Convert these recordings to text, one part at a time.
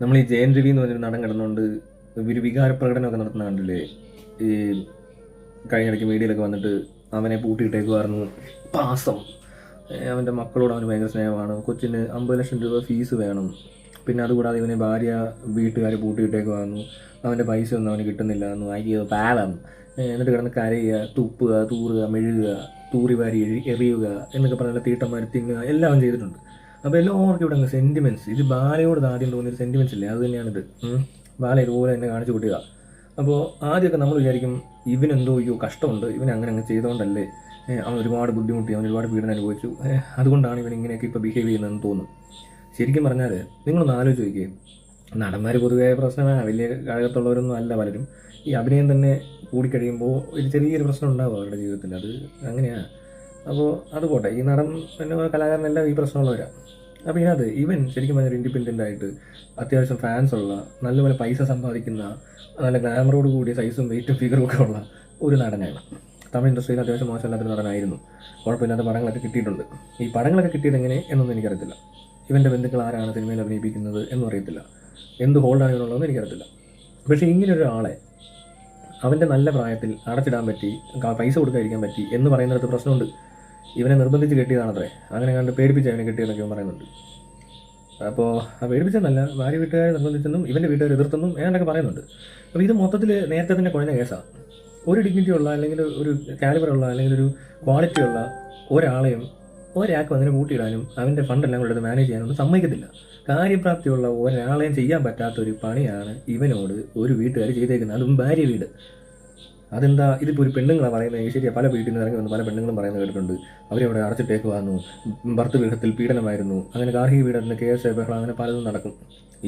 നമ്മൾ ഈ ജയൻ രവി എന്ന് പറഞ്ഞൊരു നടൻ കിടന്നുകൊണ്ട് ഒരു വികാര പ്രകടനമൊക്കെ നടത്തുന്ന കണ്ടില്ലേ? ഈ കഴിഞ്ഞിടയ്ക്ക് മീഡിയയിലൊക്കെ വന്നിട്ട് അവനെ പൂട്ടിയിട്ടേക്കുമായിരുന്നു, പാസം, അവൻ്റെ മക്കളോട് അവന് ഭയങ്കര സ്നേഹമാണ്, കൊച്ചിന് 50 ലക്ഷം രൂപ ഫീസ് വേണം, പിന്നെ അതുകൂടാതെ ഇവനെ ഭാര്യ വീട്ടുകാർ പൂട്ടിയിട്ടേക്കുമായിരുന്നു, അവൻ്റെ പൈസ ഒന്നും അവന് കിട്ടുന്നില്ല എന്ന്, അയ്യോ പാവം, എന്നിട്ട് കിടന്ന് കരയുക, തുപ്പുക, തൂറുക, മെഴുകുക, തൂറി വാരി എറിയുക എന്നൊക്കെ പറഞ്ഞ തീട്ടന്മാർ തിന്നുക എല്ലാം അവൻ ചെയ്തിട്ടുണ്ട്. അപ്പോൾ എല്ലാവർക്കും ഇവിടെ അങ്ങ് സെൻറ്റിമെൻറ്റ്സ്, ഇത് ബാലയോട് ആദ്യം തോന്നിയൊരു സെൻറ്റിമെൻറ്റ്സ് ഇല്ലേ, അത് തന്നെയാണിത്. ബാല ഇതുപോലെ തന്നെ കാണിച്ചു കൂട്ടുക. അപ്പോൾ ആദ്യമൊക്കെ നമ്മൾ വിചാരിക്കും ഇവനെന്തോ അയ്യോ കഷ്ടമുണ്ട്, ഇവൻ അങ്ങനെ ചെയ്തുകൊണ്ടല്ലേ, അവൻ ഒരുപാട് ബുദ്ധിമുട്ടി, അവൻ ഒരുപാട് പീഡനം അനുഭവിച്ചു, അതുകൊണ്ടാണ് ഇവൻ ഇങ്ങനെയൊക്കെ ഇപ്പോൾ ബിഹേവ് ചെയ്യുന്നതെന്ന് തോന്നും. ശരിക്കും പറഞ്ഞാൽ നിങ്ങളൊന്ന് ആലോചിച്ച് നോക്കിയേ, നടന്മാർ പൊതുവേ പ്രശ്നമാണ്, വലിയ കാലത്തുള്ളവരൊന്നും അല്ല പലരും. ഈ അഭിനയം തന്നെ കൂടിക്കഴിയുമ്പോൾ ഒരു ചെറിയൊരു പ്രശ്നം ഉണ്ടാവും അവരുടെ ജീവിതത്തിൽ, അത് അങ്ങനെയാണ്. അപ്പോൾ അത് പോട്ടെ, ഈ നടൻ പിന്നെ കലാകാരനെല്ലാം ഈ പ്രശ്നമുള്ളവരാണ്. അപ്പോൾ ഇതിനകത്ത് ഇവൻ ശരിക്കും പറഞ്ഞാൽ ഇൻഡിപെൻഡൻ്റ് ആയിട്ട് അത്യാവശ്യം ഫാൻസ് ഉള്ള, നല്ലപോലെ പൈസ സമ്പാദിക്കുന്ന, നല്ല ഗ്ലാമറോട് കൂടിയ സൈസും വെയിറ്റും ഫിഗറും ഒക്കെ ഉള്ള ഒരു നടനാണ്. തമിഴ് ഇൻഡസ്ട്രിയിൽ അത്യാവശ്യം മോശമില്ലാത്തൊരു നടനായിരുന്നു, കുഴപ്പമില്ലാത്ത പടങ്ങളൊക്കെ കിട്ടിയിട്ടുണ്ട്. ഈ പടങ്ങളൊക്കെ കിട്ടിയത് എങ്ങനെ എന്നൊന്നും എനിക്കറിയത്തില്ല. ഇവൻ്റെ ബന്ധുക്കൾ ആരാണ് സിനിമയിൽ അഭിനയിപ്പിക്കുന്നത് എന്നും അറിയത്തില്ല, എന്ത് ഹോൾഡാണ് ഇവനുള്ളതെന്ന് എനിക്കറിയത്തില്ല. പക്ഷേ ഇങ്ങനെ ഒരാളെ അവൻ്റെ നല്ല പ്രായത്തിൽ അടച്ചിടാൻ പറ്റി, പൈസ കൊടുക്കാതിരിക്കാൻ പറ്റി എന്ന് പറയുന്നിടത്ത് പ്രശ്നമുണ്ട്. ഇവനെ നിർബന്ധിച്ച് കെട്ടിയതാണത്രേ, അങ്ങനെ കണ്ട് പേടിപ്പിച്ച് അവനെ കെട്ടിയെന്നൊക്കെ പറയുന്നുണ്ട്. അപ്പോൾ ആ പേടിപ്പിച്ചെന്നല്ല, ഭാര്യ വീട്ടുകാരെ നിർബന്ധിച്ചെന്നും ഇവൻ്റെ വീട്ടുകാർ എതിർത്തെന്നും ഏതാണ്ടൊക്കെ പറയുന്നുണ്ട്. അപ്പോൾ ഇത് മൊത്തത്തിൽ നേരത്തെ തന്നെ കുഴഞ്ഞ കേസാണ്. ഒരു ഡിഗ്നിറ്റി ഉള്ള, അല്ലെങ്കിൽ ഒരു കാലിബറുള്ള, അല്ലെങ്കിൽ ഒരു ക്വാളിറ്റി ഉള്ള ഒരാളെയും ഒരാൾക്കും അങ്ങനെ കൂട്ടിയിടാനും അവൻ്റെ ഫണ്ടെല്ലാം കൂടെ എടുത്ത് മാനേജ് ചെയ്യാനൊന്നും സമ്മതിക്കത്തില്ല. കാര്യപ്രാപ്തിയുള്ള ഒരാളെയും ചെയ്യാൻ പറ്റാത്തൊരു പണിയാണ് ഇവനോട് ഒരു വീട്ടുകാർ ചെയ്തേക്കുന്നത്, അതും ഭാര്യ വീട്. അതെന്താ, ഇതിപ്പോൾ ഒരു പെണ്ണുങ്ങളാണ് പറയുന്നത്. ശരിയാണ്, പല വീട്ടിൽ നിന്ന് ഇറങ്ങി വന്ന് പല പെണ്ണുങ്ങളും പറയുന്നത് കേട്ടിട്ടുണ്ട്, അവരവിടെ അടച്ചിട്ടേക്ക് വന്നു, ഭർത്തൃഗൃഹത്തിൽ പീഡനമായിരുന്നു, അങ്ങനെ ഗാർഹിക പീഡനത്തിന് കേസ് ബഹളം അങ്ങനെ പലതും നടക്കും.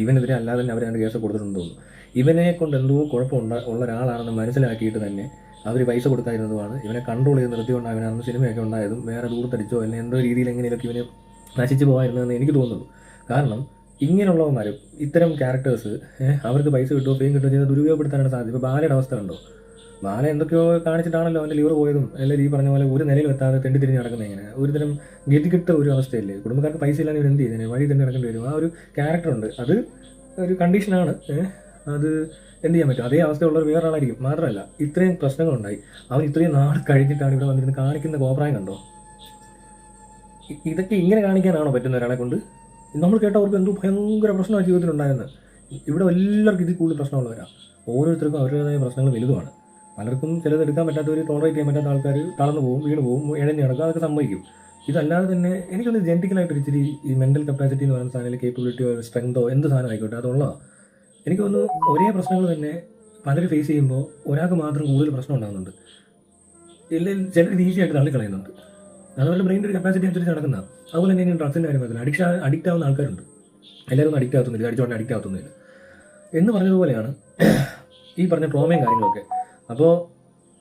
ഇവനെതിരെ അല്ലാതെ തന്നെ അവരെ കേസ് കൊടുത്തിട്ടുണ്ടെന്ന് തോന്നുന്നു. ഇവനെ കൊണ്ട് എന്തോ കുഴപ്പമുള്ള ഒരാളാണെന്ന് മനസ്സിലാക്കിയിട്ട് തന്നെ അവർ പൈസ കൊടുക്കാതിരുന്നതുമാണ്, ഇവനെ കൺട്രോൾ ചെയ്ത് നിർത്തിക്കൊണ്ട് അവൻ അന്ന് സിനിമയൊക്കെ ഉണ്ടായതും, വേറെ ദൂരത്തടിച്ചോ അല്ലെങ്കിൽ എന്തോ രീതിയിൽ എങ്ങനെയൊക്കെ ഇവന് നശിച്ചു പോകാതിരുന്നതെന്ന് എനിക്ക് തോന്നുന്നു. കാരണം ഇങ്ങനെയുള്ളവന്മാർ, ഇത്തരം ക്യാരക്ടേഴ്സ് അവർക്ക് പൈസ കിട്ടുമോ ഫെയിം കിട്ടുമോ ചെയ്ത് ദുരുപയോഗപ്പെടുത്താനാണ് സാധ്യത. ഇപ്പോൾ ബാലയുടെ അവസ്ഥ കണ്ടോ? ബാല എന്തൊക്കെയോ കാണിച്ചിട്ടാണല്ലോ അവൻ്റെ ലിവർ പോയതും, അല്ലെങ്കിൽ ഈ പറഞ്ഞ പോലെ ഒരു നിലയിൽ എത്താതെ തെണ്ടി തിരിഞ്ഞ് നടക്കുന്നത്. ഇങ്ങനെ ഒരുതരം ഗതികിട്ട ഒരു അവസ്ഥയല്ലേ. കുടുംബക്കാർക്ക് പൈസ ഇല്ലാതെ ഇവൻ എന്ത് ചെയ്യുന്നതിന്, വഴി തന്നെ നടക്കേണ്ടി വരും. ആ ഒരു ക്യാരക്ടറുണ്ട്, അത് ഒരു കണ്ടീഷനാണ്. അത് എന്ത് ചെയ്യാൻ പറ്റും. അതേ അവസ്ഥയുള്ളവർ വേറെ ആളായിരിക്കും. മാത്രമല്ല ഇത്രയും പ്രശ്നങ്ങളുണ്ടായി, അവൻ ഇത്രയും നാൾ കഴിഞ്ഞിട്ടാണ് ഇവിടെ വന്നിരുന്ന് കാണിക്കുന്ന കോപ്രായം കണ്ടോ? ഇതൊക്കെ ഇങ്ങനെ കാണിക്കാനാണോ പറ്റുന്ന ഒരാളെ കൊണ്ട്? നമ്മൾ കേട്ടവർക്ക് എന്തോ ഭയങ്കര പ്രശ്നമാണ് ജീവിതത്തിലുണ്ടായെന്ന്. ഇവിടെ എല്ലാവർക്കും ഇതിൽ കൂടുതൽ പ്രശ്നമുള്ളവരാണ്. ഓരോരുത്തർക്കും അവരുടേതായ പ്രശ്നങ്ങൾ വലുതുമാണ്. പലർക്കും ചിലത് എടുക്കാൻ പറ്റാത്തവർ, ടോളറേറ്റ് ചെയ്യാൻ പറ്റാത്ത ആൾക്കാർ തളർന്നു പോകും, വീണ് പോകും, ഇഴഞ്ഞ് നടക്കുക, അതൊക്കെ സംഭവിക്കും. ഇതല്ലാതെ തന്നെ എനിക്കൊന്ന് ജെനറ്റിക്കലായിട്ട് ഇച്ചിരി ഈ മെൻ്റൽ കപ്പാസിറ്റി എന്ന് പറയുന്ന സാധനം, കേപ്പബിലിറ്റിയോ സ്ട്രെങ്തോ എന്ത് സാധനം ആയിക്കോട്ടെ അതുള്ളതാണ്. എനിക്കൊന്ന് ഒരേ പ്രശ്നങ്ങൾ തന്നെ പലരും ഫേസ് ചെയ്യുമ്പോൾ ഒരാൾക്ക് മാത്രം കൂടുതൽ പ്രശ്നം ഉണ്ടാകുന്നുണ്ട്, ഇല്ലെങ്കിൽ ചിലർ ഈസിയായിട്ട് തള്ളിക്കളയുന്നുണ്ട്. അതുപോലെ ബ്രെയിൻ്റെ ഒരു കപ്പാസിറ്റി അനുസരിച്ച് നടക്കുന്ന. അതുപോലെ തന്നെ ഇനി ഡ്രഗ്സിൻ്റെ കാര്യം പറയുന്നത്, അഡിക്റ്റ് ആവുന്ന ആൾക്കാരുണ്ട്. എല്ലാവരും ഒന്നും അഡിക്റ്റ് ആകുന്നില്ല, അടിച്ചുകൊണ്ട് അഡിക്റ്റ് ആകുന്നില്ല എന്ന് പറഞ്ഞതുപോലെയാണ് ഈ പറഞ്ഞ ട്രോമയും കാര്യങ്ങളൊക്കെ. അപ്പോൾ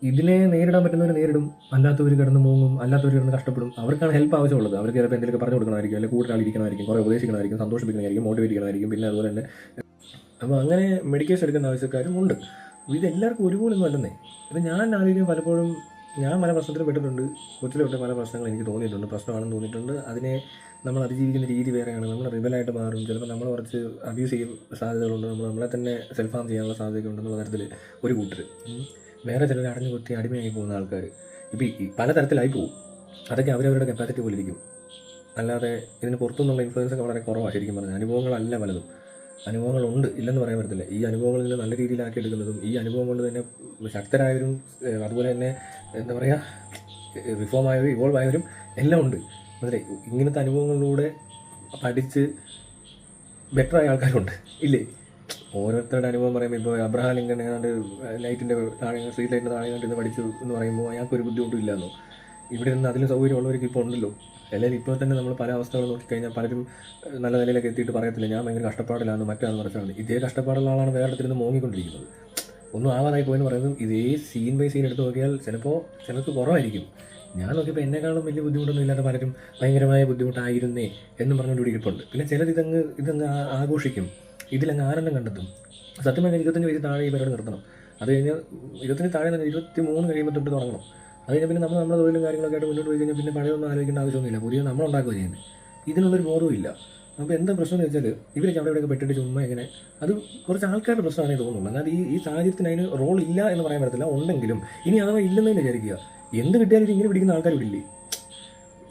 ഇതിനെ നേരിടാൻ പറ്റുന്നവർ നേരിടും, അല്ലാത്തവർ കിടന്ന് മൂങ്ങും, അല്ലാത്തവർ കിടന്ന് കഷ്ടപ്പെടും. അവർക്കാണ് ഹെൽപ്പ് ആവശ്യമുള്ളത്. അവർക്ക് ചിലപ്പോൾ എന്തെങ്കിലും പറഞ്ഞു കൊടുക്കണമായിരിക്കും, അല്ലെങ്കിൽ കൂടുതൽ ഇരിക്കണമായിരിക്കും, കുറേ ഉപദേശിക്കണമായിരിക്കും, സന്തോഷിപ്പിക്കണമായിരിക്കും, മോട്ടിവേറ്റ് ചെയ്യണമായിരിക്കും, പിന്നെ അതുപോലെ തന്നെ അപ്പോൾ അങ്ങനെ മെഡിക്കേഷൻ എടുക്കുന്ന ആവശ്യക്കാരും ഉണ്ട്. ഇത് എല്ലാവർക്കും ഒരുപോലൊന്നും അല്ലെന്നേ. ഇപ്പം ഞാൻ ആരെങ്കിലും പലപ്പോഴും ഞാൻ പല പ്രശ്നത്തിൽ പെട്ടിട്ടുണ്ട്. കൊച്ചിലോട്ട് പല പ്രശ്നങ്ങൾ എനിക്ക് തോന്നിയിട്ടുണ്ട്, പ്രശ്നമാണെന്ന് തോന്നിയിട്ടുണ്ട്. അതിനെ നമ്മൾ അതിജീവിക്കുന്ന രീതി വേറെയാണ്. നമ്മൾ റിബലായിട്ട് മാറും, ചിലപ്പോൾ നമ്മൾ കുറച്ച് അബ്യൂസ് ചെയ്യും സാധ്യതകളുണ്ട്, നമ്മളെ തന്നെ സെൽഫ് ഹാം ചെയ്യാനുള്ള സാധ്യതയൊക്കെ ഉണ്ടെന്നുള്ള തരത്തിൽ ഒരു കൂട്ടർ. വേറെ ചിലർ അടഞ്ഞു കുത്തി അടിമയായി പോകുന്ന ആൾക്കാർ ഇപ്പോൾ ഈ പലതരത്തിലായി പോകും. അതൊക്കെ അവരവരുടെ കപ്പാസിറ്റി പോലെ ഇരിക്കും. അല്ലാതെ ഇതിന് പുറത്തുനിന്നുള്ള ഇൻഫ്ലുവൻസ് ഒക്കെ വളരെ കുറവാണ്. ശരിക്കും പറഞ്ഞാൽ അനുഭവങ്ങളല്ല പലതും. അനുഭവങ്ങളുണ്ട്, ഇല്ലെന്ന് പറയാൻ പറ്റത്തില്ല. ഈ അനുഭവങ്ങളിൽ നിന്ന് നല്ല രീതിയിലാക്കി എടുക്കുന്നതും ഈ അനുഭവം കൊണ്ട് തന്നെ ശക്തരായവരും അതുപോലെ തന്നെ എന്താ പറയുക റിഫോം ആയവരും ഇവോൾവ് ആയവരും എല്ലാം ഉണ്ട്. അതിലെ ഇങ്ങനത്തെ അനുഭവങ്ങളിലൂടെ പഠിച്ച് ബെറ്ററായ ആൾക്കാരുണ്ട് ഇല്ലേ? ഓരോരുത്തരുടെ അനുഭവം പറയുമ്പോൾ ഇപ്പോൾ അബ്രഹാം ലിങ്കൺ ഏതാണ്ട് ലൈറ്റിൻ്റെ താഴെ, സ്ട്രീറ്റ് ലൈറ്റിൻ്റെ താഴെ കണ്ടിരുന്ന് പഠിച്ചു എന്ന് പറയുമ്പോൾ അയാൾക്കൊരു ബുദ്ധിമുട്ടും ഇല്ലല്ലോ. ഇവിടെ നിന്ന് അതിന് സൗകര്യമുള്ളവർക്ക് ഇപ്പോൾ ഉണ്ടല്ലോ. അല്ലെങ്കിൽ ഇപ്പോൾ തന്നെ നമ്മൾ പല അവസ്ഥകൾ നോക്കിക്കഴിഞ്ഞാൽ പലരും നല്ല നിലയിലേക്ക് എത്തിയിട്ട് പറയത്തില്ല ഞാൻ ഭയങ്കര കഷ്ടപ്പാടില്ലാന്ന്, മറ്റാന്ന് മറിച്ചാണ്. ഇതേ കഷ്ടപ്പാടുള്ള ആളാണ് വേറെ ഇടത്തിരുന്ന് മോങ്ങിക്കൊണ്ടിരിക്കുന്നത്. ഒന്നും ആവാതായി പോയെന്ന് പറയുന്നത് ഇതേ സീൻ ബൈ സീൻ എടുത്ത് നോക്കിയാൽ ചിലർക്ക് കുറവായിരിക്കും. ഞാൻ നോക്കിയപ്പോൾ എന്നെക്കാളും വലിയ ബുദ്ധിമുട്ടൊന്നും ഇല്ലാത്ത പലരും ഭയങ്കരമായ ബുദ്ധിമുട്ടായിരുന്നേ എന്നും പറഞ്ഞുകൊണ്ട് ഇരിപ്പുണ്ട്. പിന്നെ ചിലർ ഇതങ്ങ് ആഘോഷിക്കും, ഇതിലങ്ങ് ആനന്ദം കണ്ടെത്തും. സത്യം പറഞ്ഞാൽ 25 വയസ്സ് താഴെ ഈ പരിപാടി നിർത്തണം. അത് കഴിഞ്ഞാൽ 25 താഴെ തന്നെ 23 കഴിയുമ്പോൾ തൊട്ട് തുടങ്ങണം. അത് കഴിഞ്ഞാൽ പിന്നെ നമ്മൾ നമ്മുടെ തൊഴിലും കാര്യങ്ങളൊക്കെ ആയിട്ട് മുന്നോട്ട് പോയി കഴിഞ്ഞാൽ പിന്നെ പഴയൊന്നും ആലോചിക്കേണ്ട ആവശ്യമൊന്നുമില്ല. പുതിയ നമ്മളുണ്ടാക്കുക ചെയ്യുന്നത്. ഇതിനുള്ളൊരു ബോധവും ഇല്ല. അപ്പോൾ എന്താ പ്രശ്നം എന്ന് വെച്ചാൽ ഇവരൊക്കെ അവിടെ ഇവിടെയൊക്കെ പെട്ടിട്ട് ചുമ്മാ ഇങ്ങനെ അത് കുറച്ച് ആൾക്കാരുടെ പ്രശ്നമാണെന്ന് തോന്നുന്നു. എന്നാൽ ഈ സാഹചര്യത്തിന് അതിന് റോൾ ഇല്ല എന്ന് പറയാൻ പറ്റത്തില്ല. ഉണ്ടെങ്കിലും ഇനി അഥവാ ഇല്ലെന്ന് തന്നെ വിചാരിക്കുക, എന്ത് കിട്ടിയാലും ഇത് ഇങ്ങനെ പിടിക്കുന്ന ആൾക്കാർ ഇവിടില്ലേ?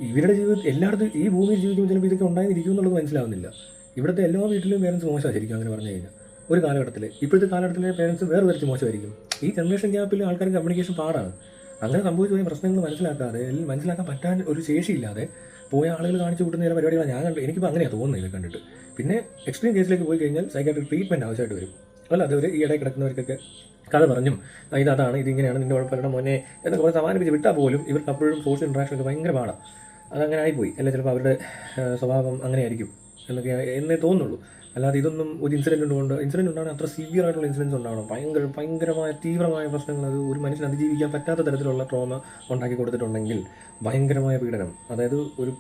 ഇവരുടെ ജീവിതം എല്ലായിടത്തും ഈ ഭൂമിയിൽ ജീവിക്കുമ്പോൾ ചിലപ്പോൾ ഇതൊക്കെ ഉണ്ടായിരിക്കും എന്നുള്ളത് മനസ്സിലാവുന്നില്ല. ഇവിടുത്തെ എല്ലാ വീട്ടിലും പേരൻസ് മോശമായിരിക്കും അങ്ങനെ പറഞ്ഞു കഴിഞ്ഞാൽ. ഒരു കാലഘട്ടത്തിൽ ഇപ്പോഴത്തെ കാലഘട്ടത്തിലെ പേരൻസ് വേറെ തരത്തിൽ മോശമായിരിക്കും. ഈ ജനറേഷൻ ഗ്യാപ്പിൽ ആൾക്കാർക്ക് കമ്മ്യൂണിക്കേഷൻ പാടാണ്. അങ്ങനെ സംഭവിച്ചു പോയ പ്രശ്നങ്ങൾ മനസ്സിലാക്കാൻ പറ്റാൻ ഒരു ശേഷിയില്ലാതെ പോയ ആളുകൾ കാണിച്ചു കൂട്ടുന്ന ചില പരിപാടികളാണ് ഞാൻ കണ്ടു. എനിക്കിപ്പോൾ അങ്ങനെയാണ് തോന്നുന്നത് ഇത് കണ്ടിട്ട്. പിന്നെ എക്സ്ട്രീം കേസിലേക്ക് പോയി കഴിഞ്ഞാൽ സൈക്കാട്രിക് ട്രീറ്റ്മെൻറ്റ് ആവശ്യമായിട്ട് വരും. അല്ല അതവർ ഈ ഇടയിൽ കിടക്കുന്നവർക്കൊക്കെ കഥ പറഞ്ഞും അതാണ് ഇതിങ്ങനെയാണ് നിൻ്റെ കുഴപ്പമില്ല മോനെ എന്നൊക്കെ പറഞ്ഞ് സമാനിപ്പിച്ച് വിട്ടാൽ പോലും ഇവർക്ക് അപ്പോഴും സോഷ്യൽ ഇൻട്രാക്ഷനൊക്കെ ഭയങ്കര പാടാണ്. അതങ്ങനെ ആയിപ്പോയി. അല്ല ചിലപ്പോൾ അവരുടെ സ്വഭാവം അങ്ങനെയായിരിക്കും എന്നൊക്കെ എന്നേ തോന്നുള്ളൂ. അല്ലാതെ ഇതൊന്നും ഒരു ഇൻസിഡൻറ്റ് ഉണ്ടാവണം, അത്ര സിവിയർ ആയിട്ടുള്ള ഇൻസിഡൻസ് ഉണ്ടാവണം, ഭയങ്കരമായ തീവ്രമായ പ്രശ്നങ്ങൾ, അത് ഒരു മനുഷ്യന് അതിജീവിക്കാൻ പറ്റാത്ത തരത്തിലുള്ള ട്രോമ ഉണ്ടാക്കി കൊടുത്തിട്ടുണ്ടെങ്കിൽ ഭയങ്കരമായ പീഡനം, അതായത് ഒരു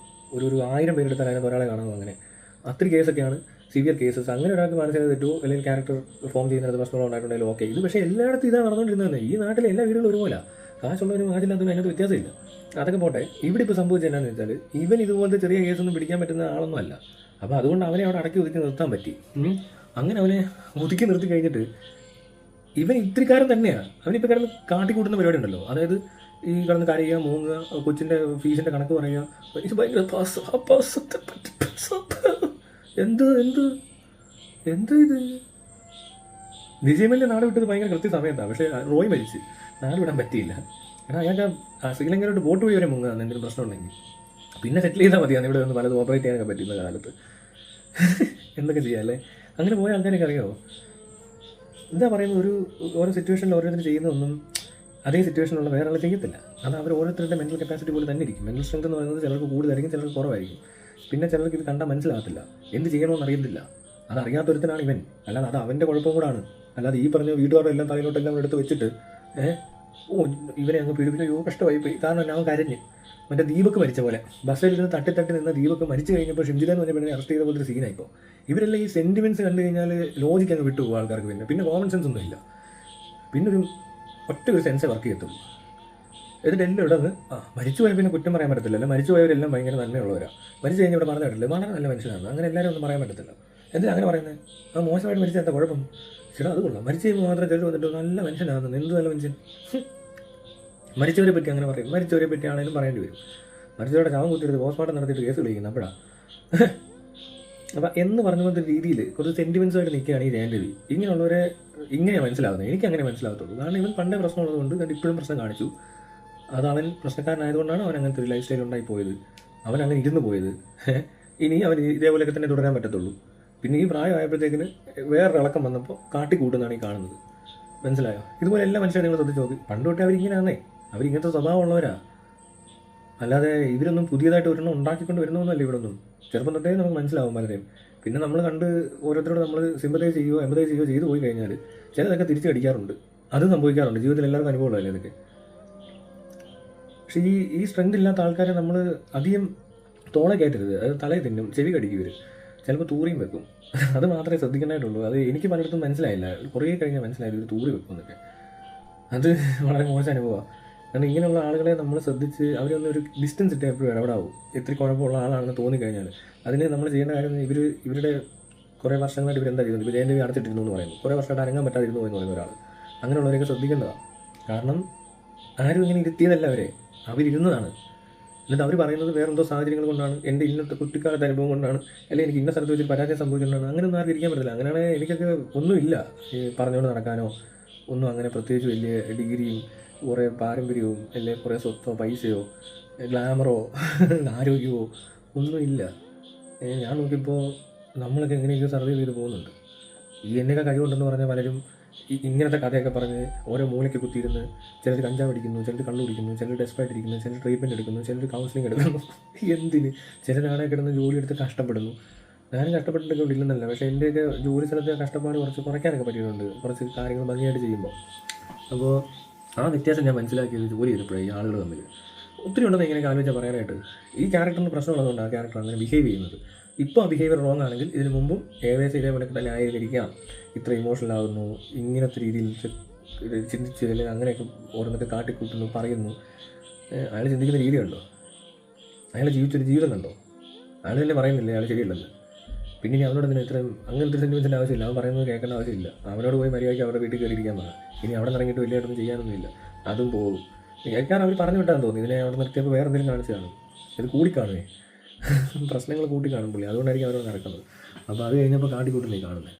1000 പേരെടുത്താൽ അതിനകത്ത് ഒരാളെ കാണുന്നു. അങ്ങനെ അത്ര കേസൊക്കെയാണ് സിവിയർ കേസസ്. അങ്ങനെ ഒരാൾക്ക് മാനസിക തെറ്റോ അല്ലെങ്കിൽ ക്യാരക്ടർ ഫോം ചെയ്യുന്നത് പ്രശ്നങ്ങളോ ഉണ്ടായിട്ടുണ്ടെങ്കിൽ ഓക്കെ. ഇത് പക്ഷേ എല്ലായിടത്തും ഇതാണ് നടന്നുകൊണ്ടിരുന്നത്. ഈ നാട്ടിലെ എല്ലാ വീടുകളും ഒരുപോലെ, കാശുള്ളവരും കാശില്ലാത്തവരും അതിനകത്ത് വ്യത്യാസമില്ല. അതൊക്കെ പോട്ടെ. ഇവിടെ ഇപ്പോൾ സംഭവിച്ചത് എന്താണെന്ന് വെച്ചാൽ ഇവൻ ഇതുപോലത്തെ ചെറിയ കേസൊന്നും പിടിക്കാൻ പറ്റുന്ന ആളൊന്നും അല്ല. അപ്പോൾ അതുകൊണ്ട് അവനെ അവിടെ അടക്കി ഒതുക്കി നിർത്താൻ പറ്റി. അങ്ങനെ അവനെ ഒതുക്കി നിർത്തി കഴിഞ്ഞിട്ട് ഇവൻ ഇത്തിരിക്കാരൻ തന്നെയാണ്. അവനിപ്പോൾ കിടന്ന് കാട്ടിക്കൂട്ടുന്ന പരിപാടി ഉണ്ടല്ലോ. അതായത് ഈ കിടന്ന് കരയുക, മൂങ്ങുക, കൊച്ചിൻ്റെ ഫീസിൻ്റെ കണക്ക് പറയുക, എനിക്ക് ഭയങ്കര എന്ത് ഇത് വിജയമല്യ നാട് വിട്ടത് ഭയങ്കര കൃത്യസമയത്താണ്. പക്ഷേ റോയ് മരിച്ച് നാട് വിടാൻ പറ്റിയില്ല. കാരണം അയാൾക്ക് ശ്രീലങ്കയിലോട്ട് ബോട്ട് വഴി വരെ മുങ്ങുക എന്തെങ്കിലും പ്രശ്നം ഉണ്ടെങ്കിൽ പിന്നെ സെറ്റിൽ ചെയ്താൽ മതിയാണ്. ഇവിടെ ഒന്ന് പലതും ഓപ്പറേറ്റ് ചെയ്യാനൊക്കെ പറ്റുന്ന കാലത്ത് എന്തൊക്കെ ചെയ്യാം അല്ലേ? അങ്ങനെ പോയ ആൾക്കാരൊക്കെ അറിയാമോ എന്താ പറയുന്നത്? ഓരോ സിറ്റുവേഷനിൽ ഓരോരുത്തർ ചെയ്യുന്നതൊന്നും അതേ സിറ്റുവേഷനുള്ള വേറെ ആൾ ചെയ്യത്തില്ല. അത് അവർ ഓരോരുത്തരുടെ മെൻ്റൽ കപ്പാസിറ്റി പോലെ തന്നെ ഇരിക്കും. മെൻ്റൽ സ്ട്രെങ്ത് എന്ന് പറയുന്നത് ചിലർക്ക് കൂടുതലായിരിക്കും, ചിലർക്ക് കുറവായിരിക്കും. പിന്നെ ചിലർക്ക് ഇത് കണ്ടാൽ മനസ്സിലാകത്തില്ല, എന്ത് ചെയ്യണമെന്ന് അറിയത്തില്ല. അതറിയാത്തൊരുത്തനാണ് ഇവൻ. അല്ലാതെ അത് അവൻ്റെ കുഴപ്പം കൂടാണ്. അല്ലാതെ ഈ പറഞ്ഞ വീട്ടുകാരുടെ എല്ലാം തലയിലോട്ടെല്ലാം എടുത്ത് വെച്ചിട്ട് ഇവനെ അങ്ങ് പീഡിപ്പിച്ചു, കഷ്ടമായി പോയി. കാരണം അവൻ കരഞ്ഞ് മറ്റേ ദീപക്ക് മരിച്ച പോലെ ബസ്സിലിരുന്ന് തട്ടി നിന്ന ദീപക്ക് മരിച്ചു കഴിഞ്ഞപ്പോൾ ഷിംജില എന്ന് പറഞ്ഞ പെണ്ണിനെ അറസ്റ്റ് ചെയ്ത പോലത്തെ സീനായിപ്പോൾ. ഇവരെല്ലാം ഈ സെൻറ്റിമെൻറ്റ്സ് കണ്ടു കഴിഞ്ഞാൽ ലോജിക്ക് അങ്ങ് വിട്ടുപോകും ആൾക്കാർക്ക്. പിന്നെ കോമൺ സെൻസ് ഒന്നും ഇല്ല. പിന്നെ ഒറ്റ ഒരു സെൻസേ വർക്ക് ചെയ്യത്തുള്ളൂ. എന്നിട്ട് എല്ലാം ഇവിടെ മരിച്ചു പോയാൽ പിന്നെ കുറ്റം പറയാൻ പറ്റത്തില്ല. മരിച്ചു പോയവരെല്ലാം ഭയങ്കര നന്മയുള്ളവരാണ്. മരിച്ചു കഴിഞ്ഞാൽ ഇവിടെ പറഞ്ഞു കേട്ടില്ല വളരെ നല്ല മനുഷ്യനാണ്. അങ്ങനെ എല്ലാവരും ഒന്നും പറയാൻ പറ്റത്തില്ല. എന്തിനാ അങ്ങനെ പറയുന്നത്? മോശമായിട്ട് മരിച്ചാൽ എന്താ കുഴപ്പം? ചേട്ടാ അത് കൊള്ളാം. മരിച്ചു കഴിയുമ്പോൾ മാത്രം ചിലർ വന്നിട്ട് നല്ല മനുഷ്യനാകുന്നത്. എന്ത് നല്ല മനുഷ്യൻ? മരിച്ചവരെ പറ്റി അങ്ങനെ പറയും. മരിച്ചവരെ പറ്റി ആണെങ്കിലും പറയേണ്ടി വരും. മരിച്ചവരുടെ ചാവം കുത്തിയെടുത്ത് പോസ്റ്റ്മോർട്ടം നടത്തിയിട്ട് കേസ് വിളിക്കുന്നത് അപ്പോഴാണ്. അപ്പം എന്ന് പറഞ്ഞ പോലത്തെ രീതിയിൽ കുറച്ച് സെൻറ്റിമെൻറ്റ്സുമായിട്ട് നിൽക്കുകയാണ് ഈ ജയൻ്റെവി. ഇങ്ങനെയുള്ളവരെ ഇങ്ങനെയാണ് മനസ്സിലാവുന്നത്. എനിക്ക് അങ്ങനെ മനസ്സിലാകത്തുള്ളൂ. കാരണം ഇവൻ പണ്ടേ പ്രശ്നമുള്ളതുകൊണ്ട് കണ്ട് ഇപ്പോഴും പ്രശ്നം കാണിച്ചു. അത് അവൻ പ്രശ്നക്കാരനായതുകൊണ്ടാണ് അവൻ അങ്ങനത്തെ ഒരു ലൈഫ് സ്റ്റൈൽ ഉണ്ടായി പോയത്. അവൻ അങ്ങനെ ഇരുന്ന് പോയത്. ഇനി അവൻ ഇതേപോലെയൊക്കെ തന്നെ തുടരാൻ പറ്റത്തുള്ളൂ. പിന്നെ ഈ പ്രായമായപ്പോഴത്തേക്കിന് വേറൊരു ഇളക്കം വന്നപ്പോൾ കാട്ടിക്കൂട്ടുന്നതാണ് ഈ കാണുന്നത്. മനസ്സിലായോ? ഇതുപോലെ എല്ലാ മനുഷ്യരും നിങ്ങൾ ശ്രദ്ധിച്ച് നോക്കി. പണ്ട് തൊട്ടേ അവരിങ്ങനെയാണേ. അവരിങ്ങനത്തെ സ്വഭാവമുള്ളവരാ. അല്ലാതെ ഇവരൊന്നും പുതിയതായിട്ട് ഒരെണ്ണം ഉണ്ടാക്കിക്കൊണ്ട് വരുന്നൊന്നുമല്ല ഇവിടൊന്നും. ചെറുപ്പം തൊട്ടേ നമുക്ക് മനസ്സിലാവും പലരെയും. പിന്നെ നമ്മൾ കണ്ട് ഓരോരുത്തരോട് നമ്മൾ സിമ്പതൈസ് ചെയ്യുകയോ എമ്പതൈസ് ചെയ്യുകയോ ചെയ്തു പോയി കഴിഞ്ഞാൽ ചിലതൊക്കെ തിരിച്ച് കടിക്കാറുണ്ട്. അത് സംഭവിക്കാറുണ്ട്. ജീവിതത്തിൽ എല്ലാവർക്കും അനുഭവമുള്ളതല്ലേ ഇതൊക്കെ. പക്ഷേ ഈ സ്ട്രെങ്ത് ഇല്ലാത്ത ആൾക്കാരെ നമ്മൾ അധികം തോളെ കയറ്റരുത്. അത് തലയിൽ തിന്നും, ചെവി കടിക്കും ഇവർ. ചിലപ്പോൾ തൂറിയും വെക്കും. അത് മാത്രമേ ശ്രദ്ധിക്കേണ്ടതായിട്ടുള്ളൂ. അത് എനിക്ക് പലയിടത്തും മനസ്സിലായില്ല. കുറേ കഴിഞ്ഞാൽ മനസ്സിലായില്ല ഒരു തൂറി വെക്കും എന്നൊക്കെ. അത് വളരെ മോശം അനുഭവമാണ്. കാരണം ഇങ്ങനെയുള്ള ആളുകളെ നമ്മൾ ശ്രദ്ധിച്ച് അവരൊന്നും ഒരു ഡിസ്റ്റൻസ് ഇട്ട് എപ്പോഴും ഇടപെടാവും. എത്ര കുഴപ്പമുള്ള ആളാണെന്ന് തോന്നിക്കഴിഞ്ഞാൽ അതിന് നമ്മൾ ചെയ്യേണ്ട കാര്യം ഇവരുടെ കുറേ വർഷങ്ങളായിട്ട് ഇവരെന്താ ചെയ്യുന്നത്? ഇപ്പോൾ ജയൻ്റെവി അടച്ചിട്ടിരുന്നു എന്ന് പറയുന്നു. കുറേ വർഷമായിട്ട് അനങ്ങാൻ പറ്റാതിരുന്നു എന്ന് പറയുന്ന ഒരാൾ. അങ്ങനെയുള്ളവരൊക്കെ ശ്രദ്ധിക്കേണ്ടതാണ്. കാരണം ആരും ഇങ്ങനെ ഇരുത്തിയതല്ല അവരിരുന്നതാണ്. എന്നിട്ട് അവർ പറയുന്നത് വേറെന്തോ സാഹചര്യങ്ങൾ കൊണ്ടാണ്, എൻ്റെ ഇന്നത്തെ കുട്ടിക്കാലത്തെ അനുഭവം കൊണ്ടാണ്, അല്ലെങ്കിൽ എനിക്ക് ഇന്ന സ്ഥലത്ത് വെച്ച് പരാജയം സംഭവിച്ചിട്ടുണ്ടാണ്. അങ്ങനെയൊന്നും ആർക്കും ഇരിക്കാൻ പറ്റില്ല. അങ്ങനെയാണെങ്കിൽ എനിക്കൊക്കെ ഒന്നുമില്ല പറഞ്ഞുകൊണ്ട് നടക്കാനോ ഒന്നും. അങ്ങനെ പ്രത്യേകിച്ച് വലിയ ഡിഗ്രിയും കുറേ പാരമ്പര്യവും അല്ലെങ്കിൽ കുറേ സ്വത്തോ പൈസയോ ഗ്ലാമറോ ആരോഗ്യമോ ഒന്നുമില്ല. ഞാൻ നോക്കിയപ്പോൾ നമ്മളൊക്കെ എങ്ങനെയൊക്കെ സർവൈവ് ചെയ്ത് പോകുന്നുണ്ട്. എന്നൊക്കെ കഴിവുണ്ടെന്ന് പറഞ്ഞാൽ പലരും ഇങ്ങനത്തെ കഥയൊക്കെ പറഞ്ഞ് ഓരോ മൂലയ്ക്ക് കുത്തിയിരുന്ന് ചിലർ കഞ്ചാവ് അടിക്കുന്നു, ചിലർ കള്ളു കുടിക്കുന്നു, ചിലർ ഡെസ്പായിട്ട് ഇരിക്കുന്നു, ചിലർ ട്രീറ്റ്മെൻറ്റ് എടുക്കുന്നു, ചിലർ കൗൺസിലിംഗ് എടുക്കുന്നു. എന്തിന്? ചിലരാണെ കിടന്ന് ജോലി എടുത്ത് കഷ്ടപ്പെടുന്നു. ഞാനും കഷ്ടപ്പെട്ടിട്ടൊക്കെ ഇല്ലെന്നല്ല. പക്ഷേ എൻ്റെയൊക്കെ ജോലി സ്ഥലത്തെ കഷ്ടപ്പാട് കുറയ്ക്കാനൊക്കെ പറ്റിയിട്ടുണ്ട്, കുറച്ച് കാര്യങ്ങൾ ഭംഗിയായിട്ട് ചെയ്യുമ്പോൾ. അപ്പോൾ ആ വ്യത്യാസം ഞാൻ മനസ്സിലാക്കിയത് ജോലി ചെയ്തപ്പോഴേ. ഈ ആളുകൾ തമ്മിൽ ഒത്തിരി ഉണ്ടെന്ന് ഇങ്ങനെ ആലോചിച്ചാൽ പറയാനായിട്ട്. ഈ ക്യാരക്ടറിന് പ്രശ്നമുള്ളതുകൊണ്ട് ആ ക്യാരക്ടർ അങ്ങനെ ബിഹേവ് ചെയ്യുന്നത്. ഇപ്പോൾ ആ ബിഹേവിയർ റോങ് ആണെങ്കിൽ ഇതിന് മുമ്പും ഏകദേശം ഇതേപോലെയൊക്കെ തന്നെ ആയിരിക്കാം. ഇത്ര ഇമോഷണൽ ആകുന്നു, ഇങ്ങനത്തെ രീതിയിൽ ചിന്തിച്ച് അല്ലെങ്കിൽ അങ്ങനെയൊക്കെ ഓരോന്നൊക്കെ കാട്ടിക്കൂട്ടുന്നു, പറയുന്നു. അയാൾ ചിന്തിക്കുന്ന രീതിയുണ്ടോ? അയാൾ ജീവിച്ചൊരു ജീവിതം കണ്ടോ? അയാൾ തന്നെ പറയുന്നില്ലേ അയാൾ ശരിയല്ലെന്ന്? പിന്നെ ഇനി അവനോട് എന്തിനാ ഇത്രയും അങ്ങനത്തെ സെൻറ്റിമെൻസിൻ്റെ ആവശ്യമില്ല. അവൻ പറയുന്നത് കേൾക്കേണ്ട ആവശ്യമില്ല. അവനോട് പോയി മര്യാദയ്ക്ക് അവരുടെ വീട്ടിൽ കയറിയിരിക്കാൻ പറ. ഇനി അവിടെ ഇറങ്ങിയിട്ട് വലിയതായിട്ടൊന്നും ചെയ്യാനൊന്നുമില്ല. അതും പോകും. കാരണം അവർ പറഞ്ഞു വിട്ടാന്ന് തോന്നി. ഇതിനെ അവിടെ നിർത്തിയപ്പോൾ വേറെ എന്തെങ്കിലും കാണിച്ചു കാണും. ഇത് കൂടിക്കാണുമേ പ്രശ്നങ്ങൾ കൂട്ടി കാണും പുള്ളി. അതുകൊണ്ടായിരിക്കും അവരോട് നടക്കുന്നത്. അപ്പോൾ അത് കഴിഞ്ഞപ്പോൾ കാട്ടിക്കൂട്ടുന്നേ കാണുന്നത്.